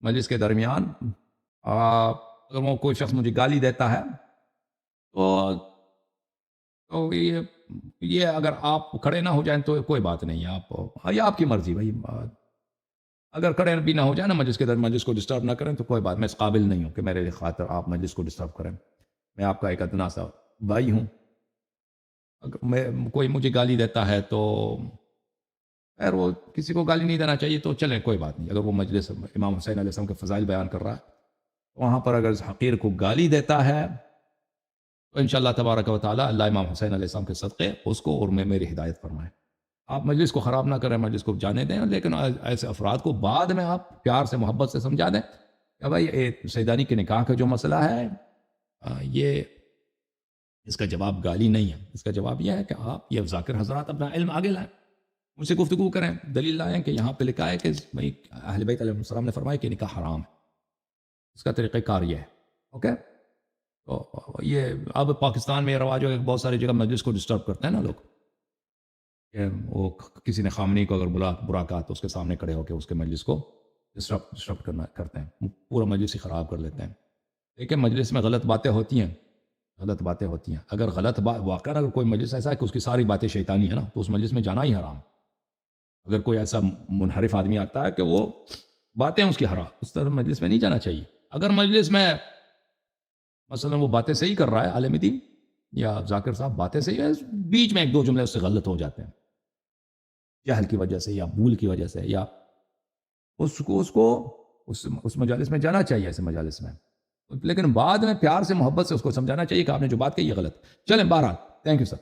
مجلس کے درمیان اگر وہ کوئی شخص مجھے گالی دیتا ہے تو یہ اگر آپ کھڑے نہ ہو جائیں تو کوئی بات نہیں ہے، یہ آپ کی مرضی بھائی، اگر کھڑے بھی نہ ہو جائے نا مجلس کے درمیان، مجلس کو ڈسٹرب نہ کریں تو کوئی بات، میں اس قابل نہیں ہوں کہ میرے خاطر آپ مجلس کو ڈسٹرب کریں، میں آپ کا ایک ادنا سا بھائی ہوں۔ اگر کوئی مجھے گالی دیتا ہے تو خیر وہ کسی کو گالی نہیں دینا چاہیے تو چلیں کوئی بات نہیں، اگر وہ مجلس امام حسین علیہ السلام کے فضائل بیان کر رہا ہے وہاں پر اگر اس حقیر کو گالی دیتا ہے تو انشاءاللہ تبارک و تعالی اللہ امام حسین علیہ السلام کے صدقے اس کو اور میں میری ہدایت فرمائیں۔ آپ مجلس کو خراب نہ کریں، مجلس کو جانے دیں، لیکن ایسے افراد کو بعد میں آپ پیار سے محبت سے سمجھا دیں کہ بھائی سیدانی کے نکاح کا جو مسئلہ ہے یہ اس کا جواب گالی نہیں ہے، اس کا جواب یہ ہے کہ آپ یہ ذاکر حضرات اپنا علم آگے لائیں، ان سے گفتگو کریں، دلیل لائیں کہ یہاں پہ لکھا ہے کہ بھائی اہل بیت علیہ السلام نے فرمایا کہ نکاح حرام ہے، اس کا طریقہ کار یہ ہے۔ اوکے، تو یہ اب پاکستان میں یہ رواج ہے کہ بہت ساری جگہ مجلس کو ڈسٹرب کرتے ہیں نا لوگ، کہ وہ کسی نے خامنی کو اگر برا کہا تو اس کے سامنے کھڑے ہو کے اس کے مجلس کو ڈسٹرب کرتے ہیں، پورا مجلس ہی خراب کر لیتے ہیں۔ لیکن مجلس میں غلط باتیں ہوتی ہیں، غلط باتیں ہوتی ہیں، اگر غلط بات واقعہ اگر کوئی مجلس ایسا ہے کہ اس کی ساری باتیں شیطانی ہے نا تو اس مجلس میں جانا ہی حرام۔ اگر کوئی ایسا منحرف آدمی آتا ہے کہ وہ باتیں اس کی حرام، اس طرح مجلس میں نہیں جانا چاہیے۔ اگر مجلس میں مثلا وہ باتیں صحیح کر رہا ہے عالم دین یا ذاکر صاحب باتیں صحیح ہے، بیچ میں ایک دو جملے اس سے غلط ہو جاتے ہیں جہل کی وجہ سے یا بھول کی وجہ سے، یا اس مجالس میں جانا چاہیے ایسے مجالس میں، لیکن بعد میں پیار سے محبت سے اس کو سمجھانا چاہیے کہ آپ نے جو بات کہی ہے غلط۔ چلیں بہرحال، تھینک یو سر۔